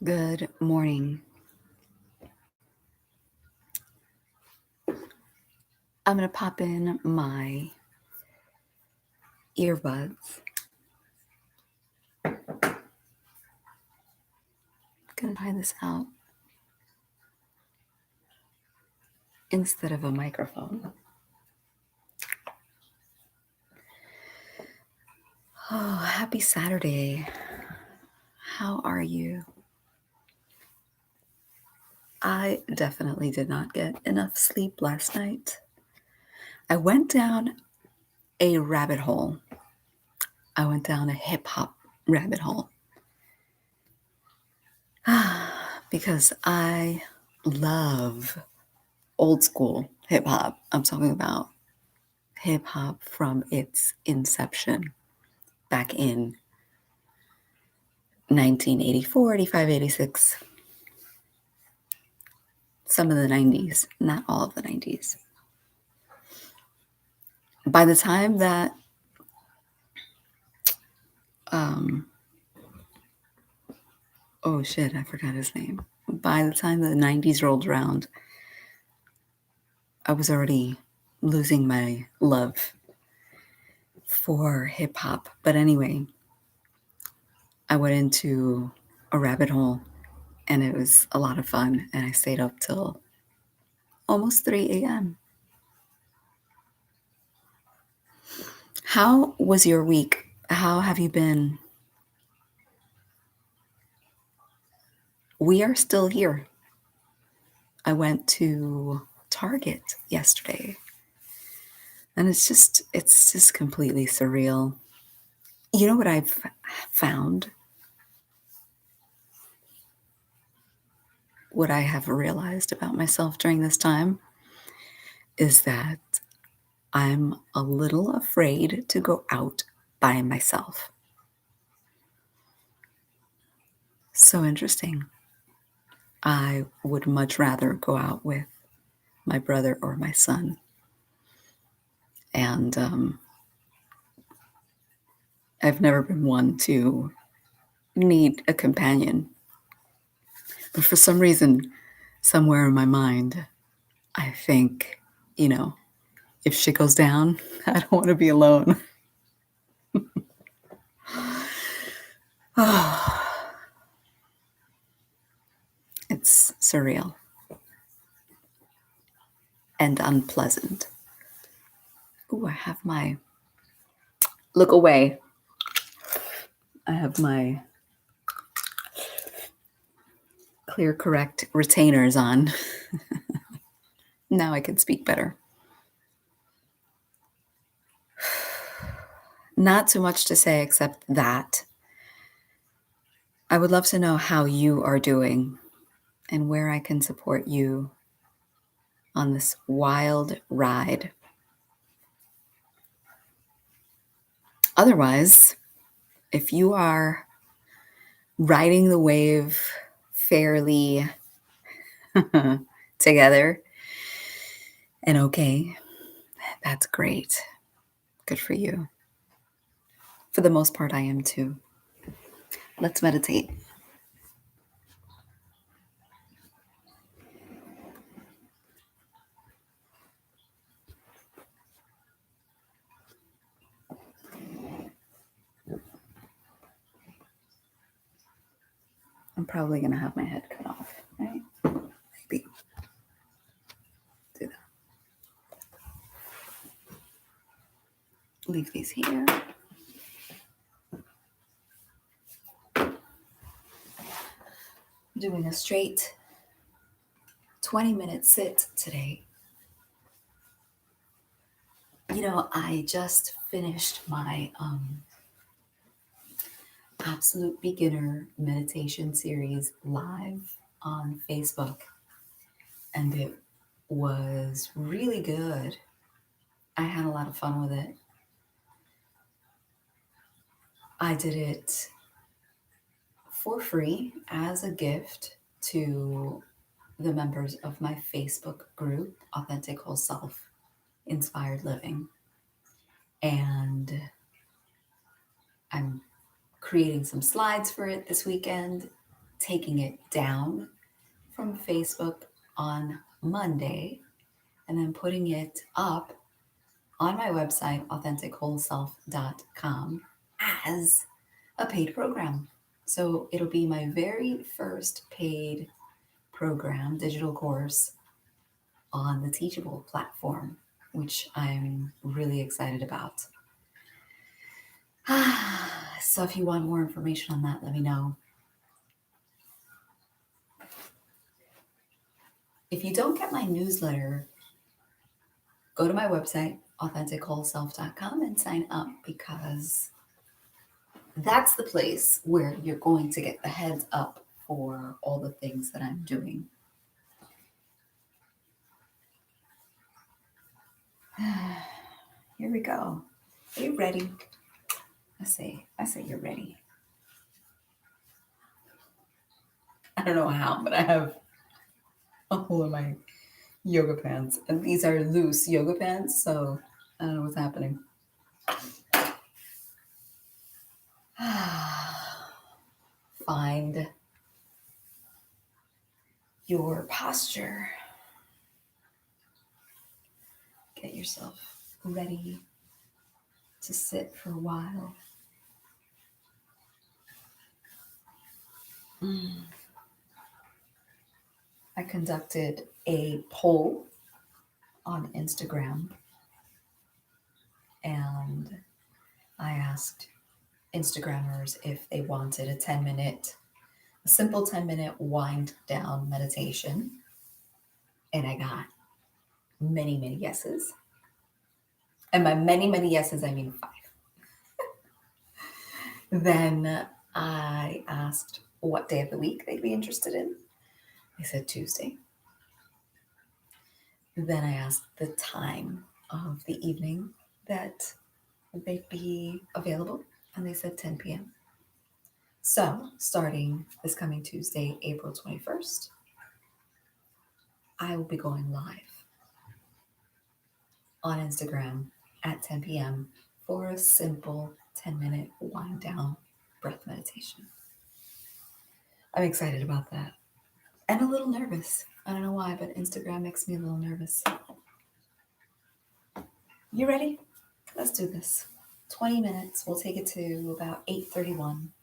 Good morning. I'm going to pop in my earbuds. Going to try this out instead of a microphone. Oh, happy Saturday. How are you? I definitely did not get enough sleep last night. I went down a rabbit hole. I went down a hip hop rabbit hole. Because I love old school hip hop. I'm talking about hip hop from its inception back in 1984, 85, 86. Some of the 90s, not all of the 90s. By the time that oh shit, I forgot his name. By the time the 90s rolled around, I was already losing my love for hip hop. But anyway, I went into a rabbit hole and it was a lot of fun. And I stayed up till almost 3 a.m. How was your week? How have you been? We are still here. I went to Target yesterday and it's just completely surreal. You know what I've found? What I have realized about myself during this time is that I'm a little afraid to go out by myself. So interesting. I would much rather go out with my brother or my son. And I've never been one to need a companion. But for some reason, somewhere in my mind, I think, if shit goes down, I don't want to be alone. Oh, it's surreal and unpleasant. Ooh, I have my look away. I have my clear correct retainers on. Now I can speak better. Not too much to say except that I would love to know how you are doing and where I can support you on this wild ride. Otherwise, if you are riding the wave fairly together and okay, that's great. Good for you. For the most part, I am too. Let's meditate. I'm probably going to have my head cut off, right? Maybe. Do that. Leave these here. Doing a straight 20-minute sit today. I just finished my absolute beginner meditation series live on Facebook, and it was really good. I had a lot of fun with it. I did it for free as a gift to the members of my Facebook group, Authentic Whole Self Inspired Living. And I'm creating some slides for it this weekend. taking it down from Facebook on Monday and then putting it up on my website, AuthenticWholeSelf.com, as a paid program. So it'll be my very first paid program, digital course on the Teachable platform, which I'm really excited about. So if you want more information on that, let me know. If you don't get my newsletter, go to my website, AuthenticWholeSelf.com, and sign up, because that's the place where you're going to get the heads up for all the things that I'm doing. Here we go. Are you ready? I say you're ready. I don't know how, but I have a hole in my yoga pants, and these are loose yoga pants, so I don't know what's happening. Find your posture. Get yourself ready to sit for a while. I conducted a poll on Instagram, and I asked Instagrammers if they wanted a simple 10-minute wind down meditation. And I got many, many yeses. And by many, many yeses, I mean 5. Then I asked what day of the week they'd be interested in. They said Tuesday. Then I asked the time of the evening that they'd be available, and they said 10 p.m. So starting this coming Tuesday, April 21st, I will be going live on Instagram at 10 p.m. for a simple 10-minute wind down breath meditation. I'm excited about that. And a little nervous. I don't know why, but Instagram makes me a little nervous. You ready? Let's do this. 20 minutes. We'll take it to about 8:31.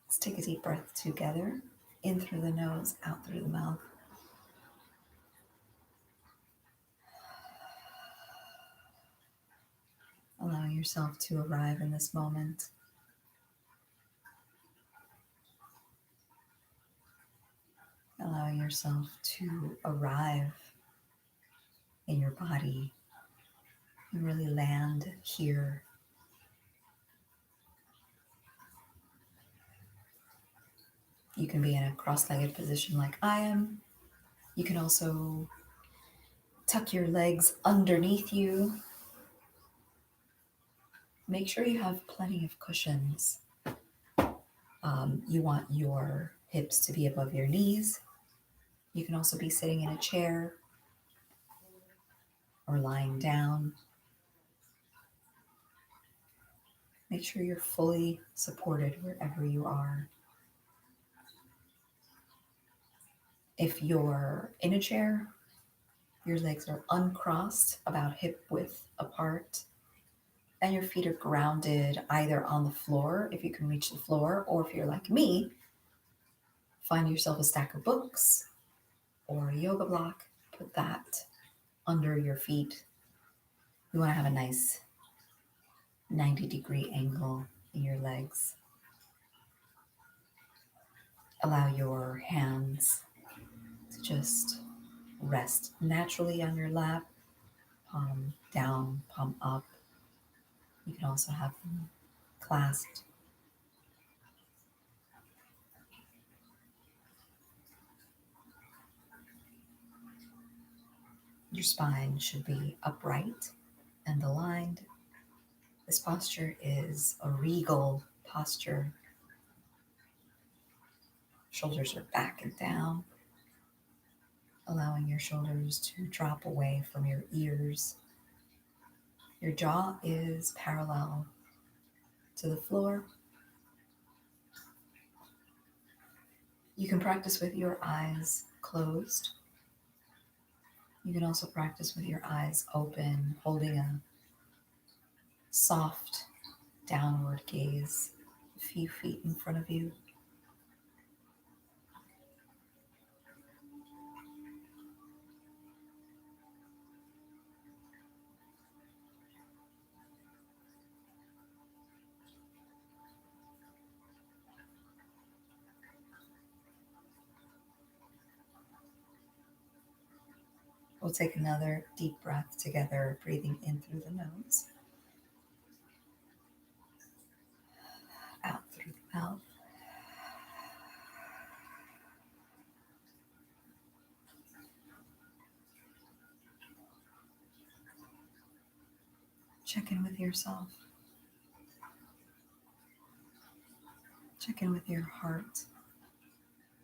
Let's take a deep breath together. In through the nose, out through the mouth. Allowing yourself to arrive in this moment. Allowing yourself to arrive in your body and really land here. You can be in a cross-legged position like I am. You can also tuck your legs underneath you. Make sure you have plenty of cushions. You want your hips to be above your knees. You can also be sitting in a chair or lying down. Make sure you're fully supported wherever you are. If you're in a chair, your legs are uncrossed, about hip width apart, and your feet are grounded either on the floor, if you can reach the floor, or if you're like me, find yourself a stack of books or a yoga block, put that under your feet. You want to have a nice 90-degree angle in your legs. Allow your hands to just rest naturally on your lap, palm down, palm up. You can also have them clasped. Your spine should be upright and aligned. This posture is a regal posture. Shoulders are back and down, allowing your shoulders to drop away from your ears. Your jaw is parallel to the floor. You can practice with your eyes closed. You can also practice with your eyes open, holding a soft downward gaze a few feet in front of you. We'll take another deep breath together, breathing in through the nose, out through the mouth. Check in with yourself. Check in with your heart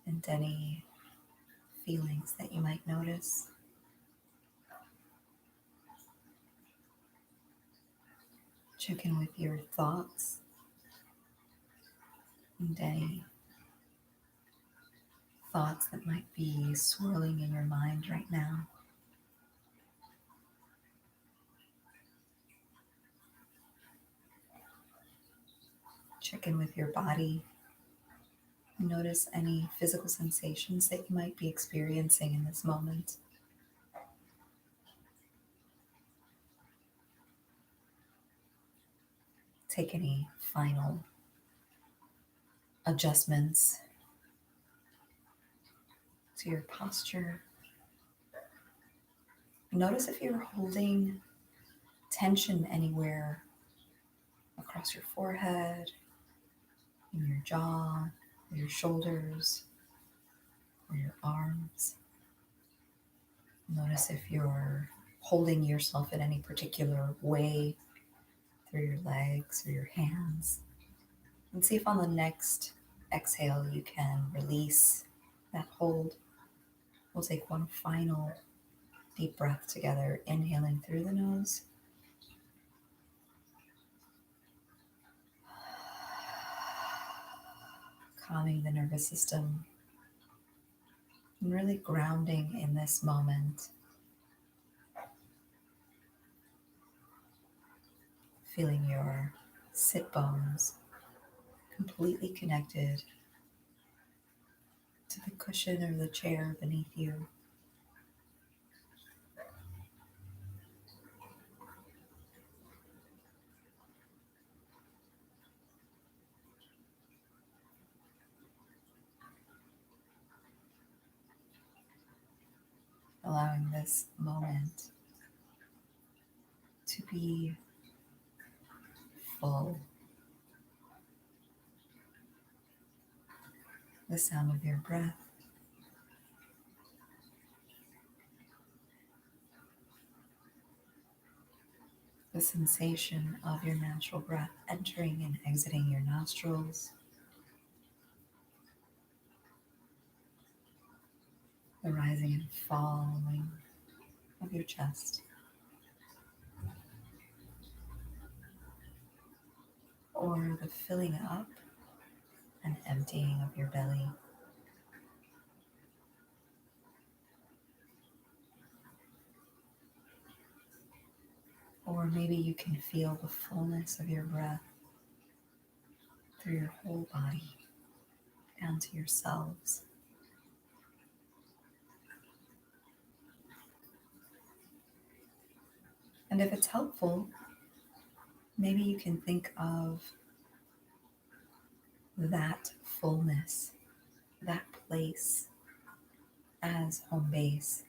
and any feelings that you might notice. Check in with your thoughts and any thoughts that might be swirling in your mind right now. Check in with your body. Notice any physical sensations that you might be experiencing in this moment. Take any final adjustments to your posture. Notice if you're holding tension anywhere across your forehead, in your jaw, or your shoulders, or your arms. Notice if you're holding yourself in any particular way through your legs or your hands. And see if on the next exhale you can release that hold. We'll take one final deep breath together, inhaling through the nose. Calming the nervous system and really grounding in this moment. Feeling your sit bones completely connected to the cushion or the chair beneath you. Allowing this moment to be full. The sound of your breath. The sensation of your natural breath entering and exiting your nostrils. The rising and falling of your chest. Or the filling up and emptying of your belly. Or maybe you can feel the fullness of your breath through your whole body, down to your cells. And if it's helpful, maybe you can think of that fullness, that place as home base.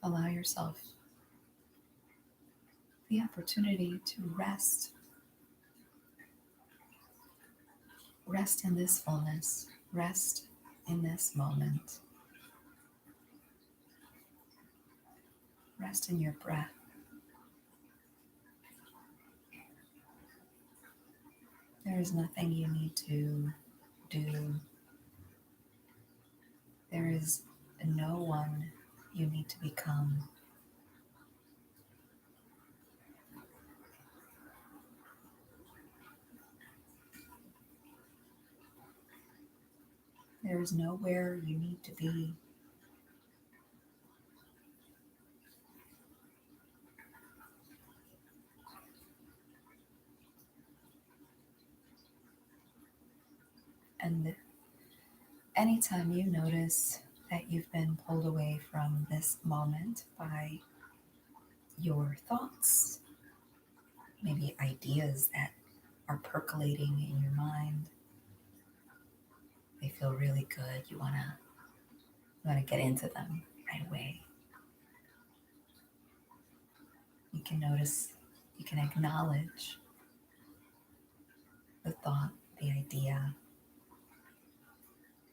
Allow yourself the opportunity to rest. Rest in this fullness. Rest in this moment. Rest in your breath. There is nothing you need to do. There is no one you need to become. There is nowhere you need to be. And anytime you notice that you've been pulled away from this moment by your thoughts, maybe ideas that are percolating in your mind, they feel really good. You wanna get into them right away. You can notice, you can acknowledge the thought, the idea,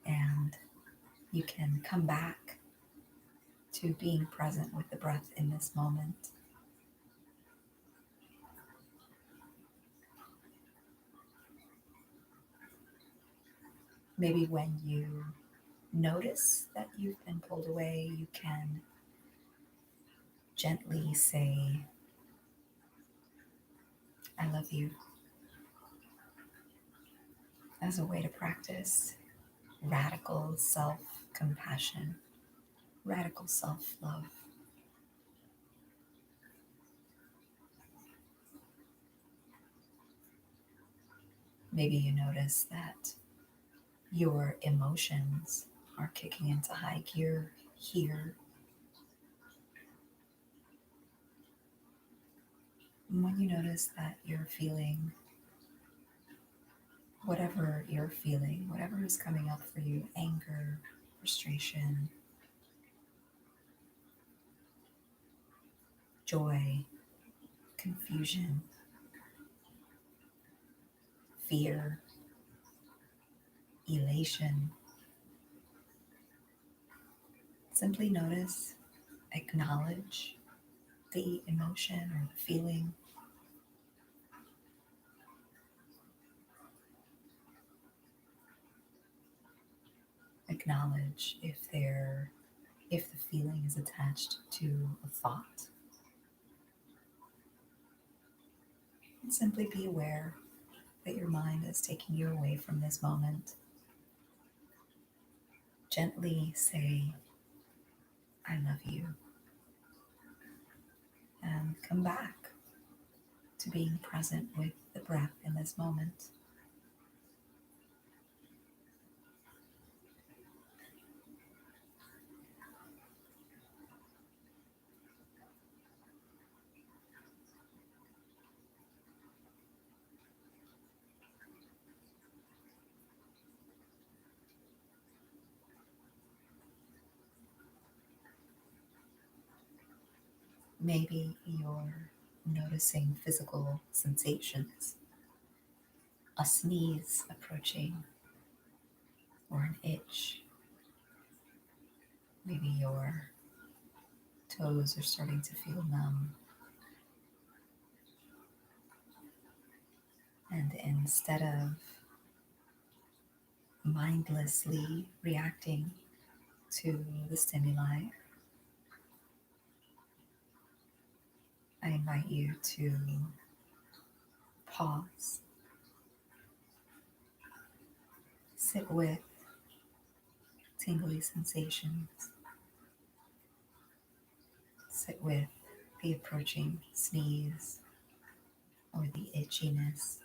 and you can come back to being present with the breath in this moment. Maybe when you notice that you've been pulled away, you can gently say, I love you, as a way to practice radical self-compassion, radical self-love. Maybe you notice that your emotions are kicking into high gear here. And when you notice that you're feeling whatever you're feeling, whatever is coming up for you, anger, frustration, joy, confusion, fear, elation, simply notice, acknowledge the emotion or the feeling. Acknowledge if the feeling is attached to a thought. And simply be aware that your mind is taking you away from this moment. Gently say, I love you. And come back to being present with the breath in this moment. Maybe you're noticing physical sensations, a sneeze approaching, or an itch. Maybe your toes are starting to feel numb. And instead of mindlessly reacting to the stimuli, I invite you to pause, sit with tingly sensations, sit with the approaching sneeze or the itchiness.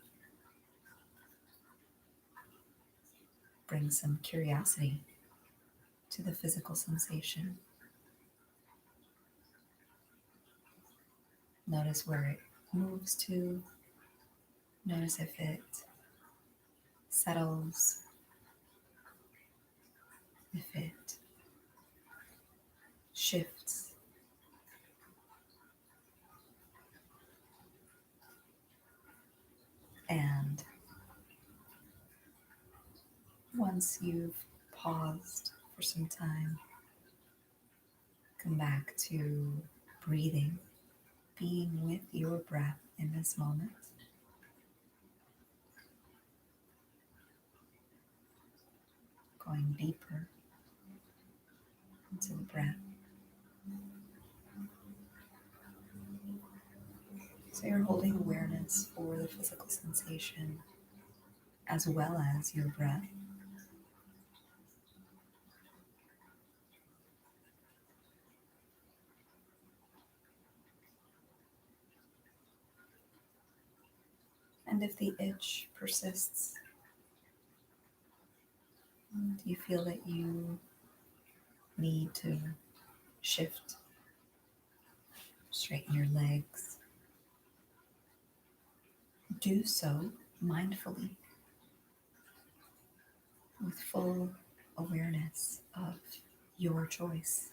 Bring some curiosity to the physical sensation. Notice where it moves to. Notice if it settles, if it shifts. And once you've paused for some time, come back to breathing, being with your breath in this moment. going deeper into the breath. So you're holding awareness for the physical sensation as well as your breath. And if the itch persists, do you feel that you need to shift, straighten your legs? Do so mindfully with full awareness of your choice.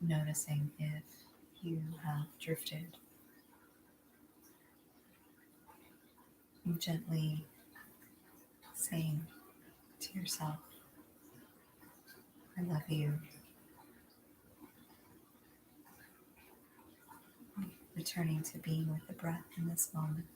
Noticing if you have drifted, you gently saying to yourself, I love you. Returning to being with the breath in this moment.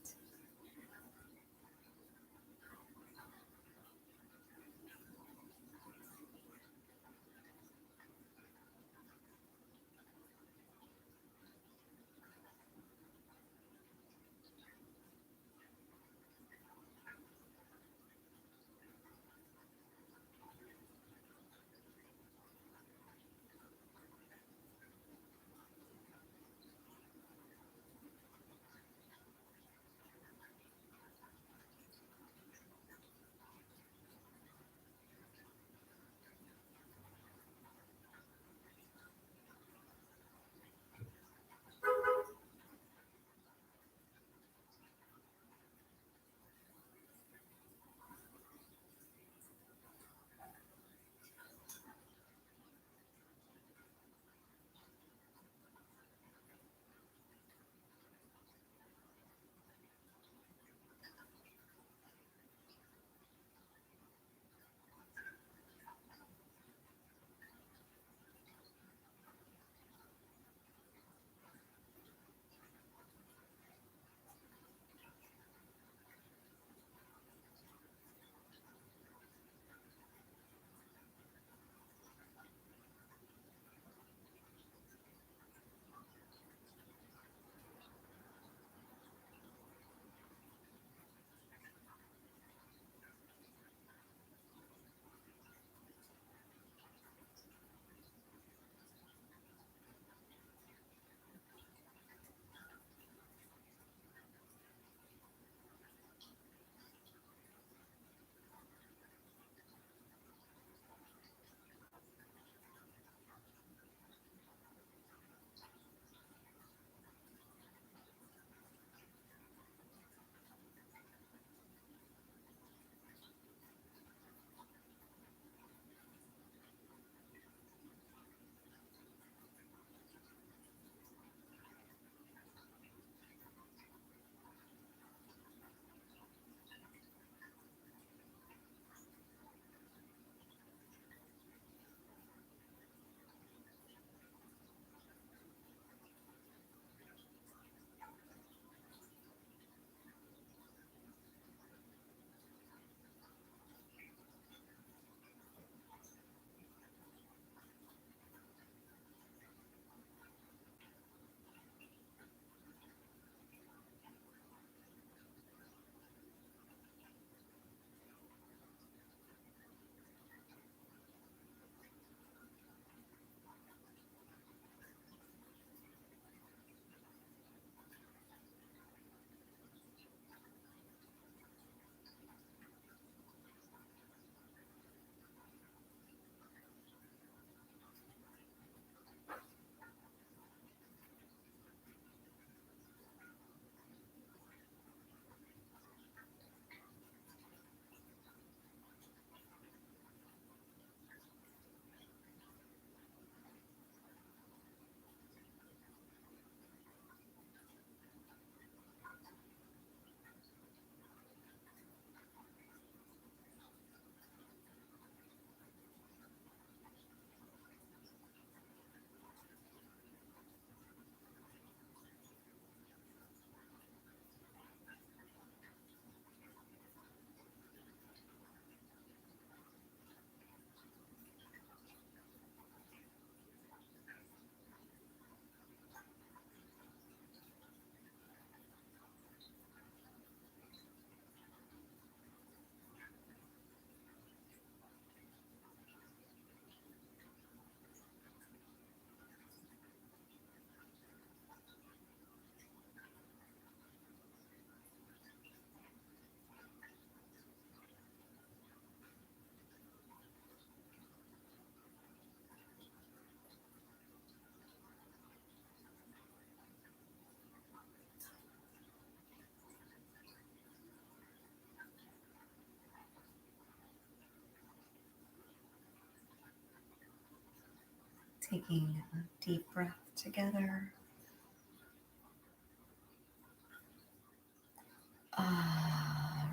Taking a deep breath together.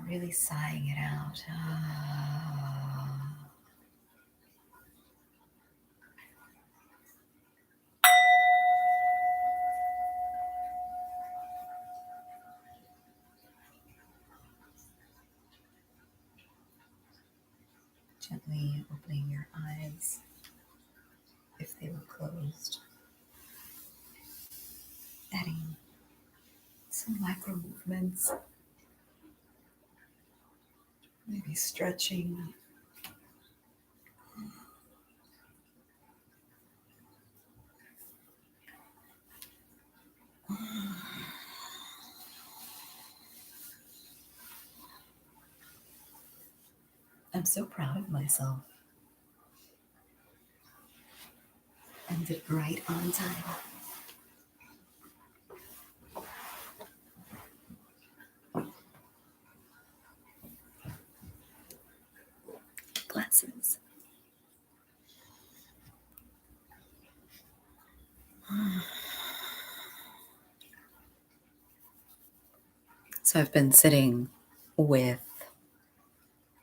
Really sighing it out. Gently opening your eyes if they were closed. Adding some micro movements. Maybe stretching. I'm so proud of myself. Ended right on time. Glasses. So I've been sitting with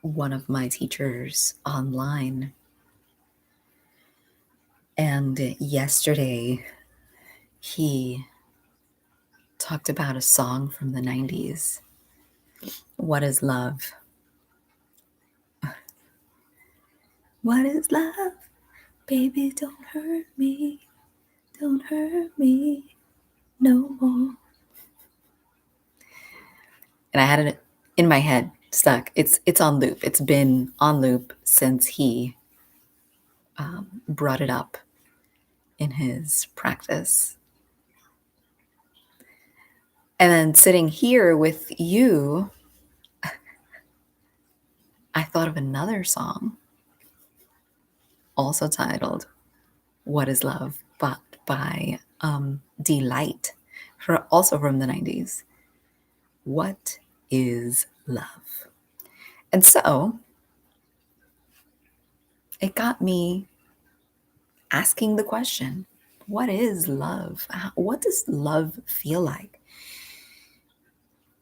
one of my teachers online. And yesterday, he talked about a song from the 90s. What is love? What is love? Baby, don't hurt me. Don't hurt me no more. And I had it in my head, stuck. It's on loop. It's been on loop since he brought it up in his practice. And then sitting here with you, I thought of another song, also titled "What Is Love," but by Deee Lite, also from the 90s. What is love? And so it got me asking the question, what is love? What does love feel like?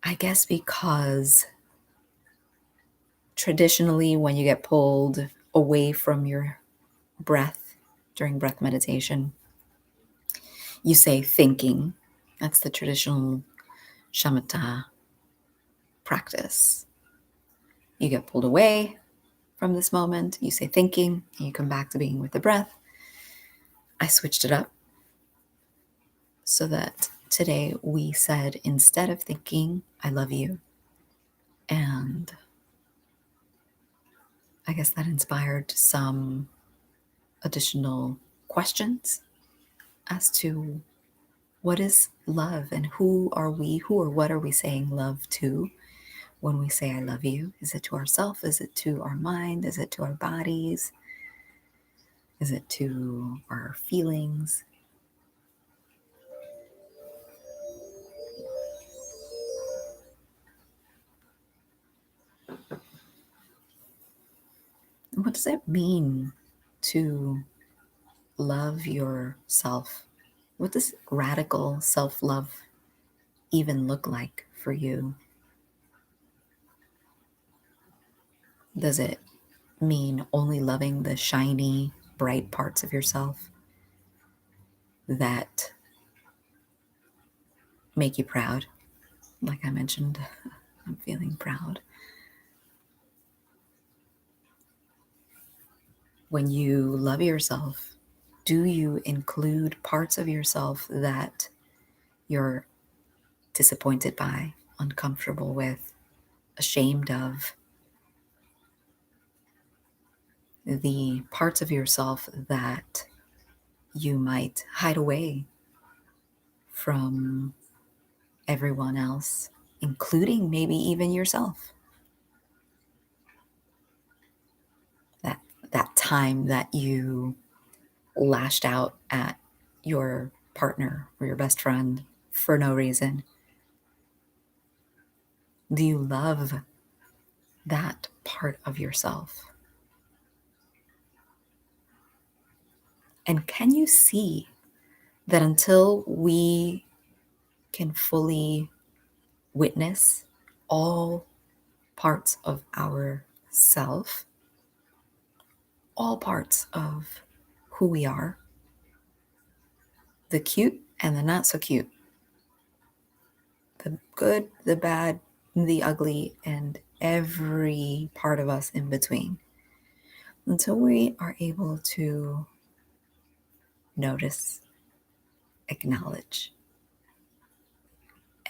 I guess because traditionally, when you get pulled away from your breath during breath meditation, you say thinking. That's the traditional shamatha practice. You get pulled away from this moment, you say thinking, and you come back to being with the breath. I switched it up so that today we said, instead of thinking, I love you. And I guess that inspired some additional questions as to what is love and who are we, who or what are we saying love to when we say I love you? Is it to ourselves? Is it to our mind? Is it to our bodies? Is it to our feelings? What does it mean to love yourself? What does radical self-love even look like for you? Does it mean only loving the shiny, bright parts of yourself that make you proud? Like I mentioned, I'm feeling proud. When you love yourself, do you include parts of yourself that you're disappointed by, uncomfortable with, ashamed of? The parts of yourself that you might hide away from everyone else, including maybe even yourself. That time that you lashed out at your partner or your best friend for no reason. Do you love that part of yourself? And can you see that until we can fully witness all parts of our self, all parts of who we are, the cute and the not so cute, the good, the bad, the ugly, and every part of us in between, until we are able to notice, acknowledge,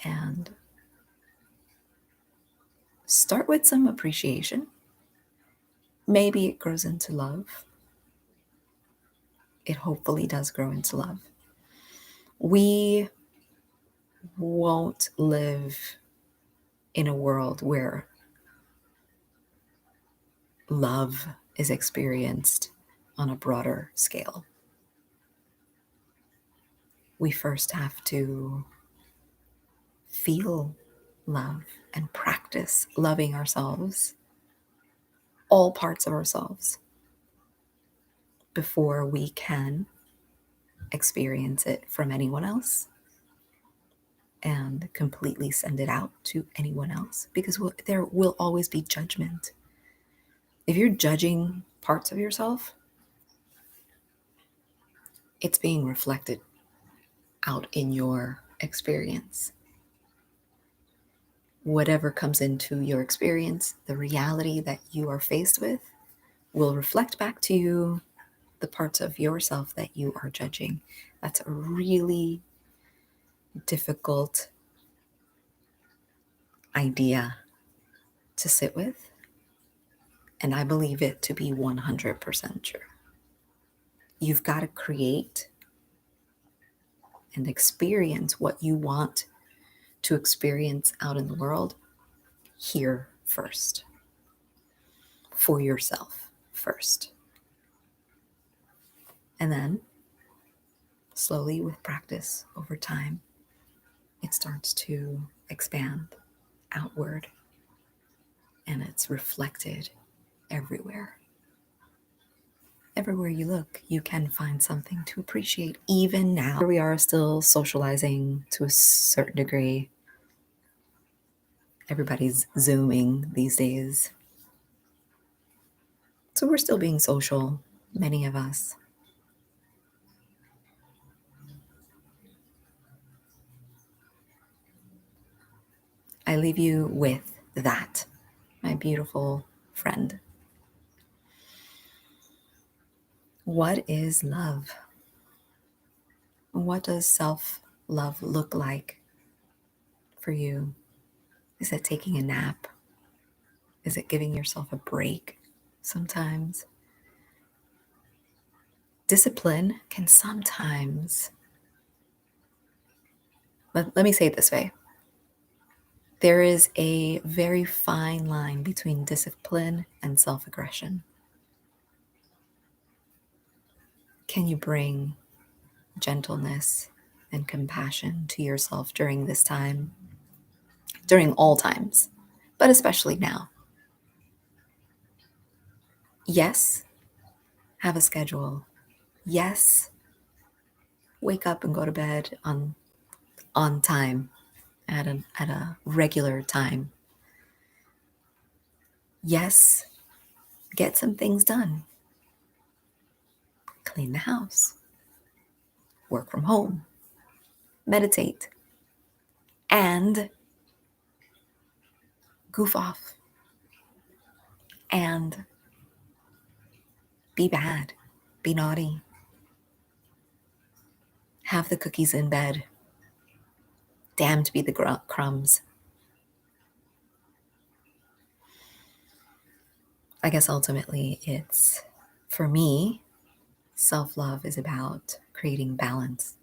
and start with some appreciation. Maybe it grows into love. It hopefully does grow into love. We won't live in a world where love is experienced on a broader scale. We first have to feel love and practice loving ourselves, all parts of ourselves, before we can experience it from anyone else and completely send it out to anyone else, because there will always be judgment. If you're judging parts of yourself, it's being reflected out in your experience. Whatever comes into your experience, the reality that you are faced with, will reflect back to you the parts of yourself that you are judging. That's a really difficult idea to sit with, and I believe it to be 100% true. You've got to create and experience what you want to experience out in the world here first, for yourself first. And then slowly, with practice over time, it starts to expand outward, and it's reflected everywhere. Everywhere you look, you can find something to appreciate. Even now, here we are still socializing to a certain degree. Everybody's Zooming these days. So we're still being social, many of us. I leave you with that, my beautiful friend. What is love? What does self-love look like for you? Is it taking a nap? Is it giving yourself a break sometimes? Discipline can sometimes, let me say it this way. There is a very fine line between discipline and self-aggression. Can you bring gentleness and compassion to yourself during this time, during all times, but especially now? Yes, have a schedule. Yes, wake up and go to bed on time, at a regular time. Yes, get some things done. Clean the house, work from home, meditate, and goof off, and be bad, be naughty, have the cookies in bed, damned be the crumbs. I guess ultimately it's, for me, self-love is about creating balance,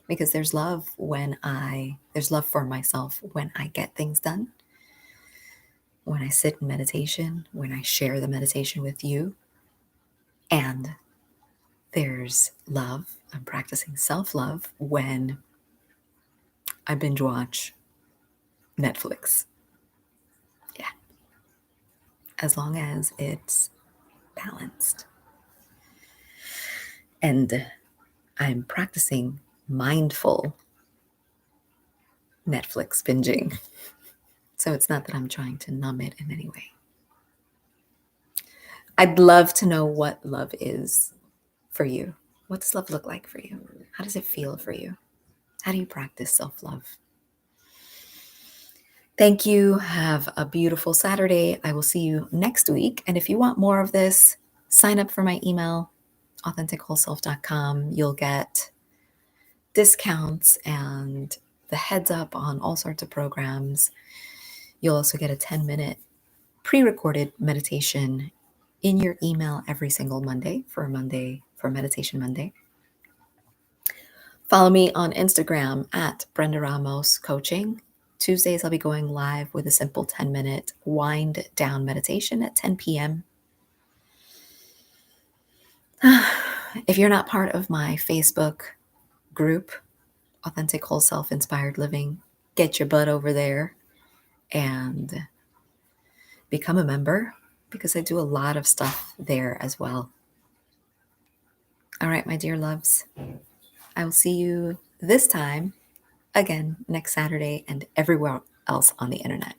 because there's love for myself when I get things done, when I sit in meditation, when I share the meditation with you, and there's love. I'm practicing self-love when I binge watch Netflix. Yeah. As long as it's balanced. And I'm practicing mindful Netflix binging. So it's not that I'm trying to numb it in any way. I'd love to know what love is for you. What does love look like for you? How does it feel for you? How do you practice self-love? Thank you. Have a beautiful Saturday. I will see you next week. And if you want more of this, sign up for my email, AuthenticWholeSelf.com. You'll get discounts and the heads up on all sorts of programs. You'll also get a 10-minute pre-recorded meditation in your email every single Monday for Meditation Monday. Follow me on Instagram at Brenda Ramos Coaching. Tuesdays, I'll be going live with a simple 10-minute wind down meditation at 10 p.m. If you're not part of my Facebook group, Authentic Whole Self Inspired Living, get your butt over there and become a member, because I do a lot of stuff there as well. All right, my dear loves, I will see you this time again next Saturday and everywhere else on the internet.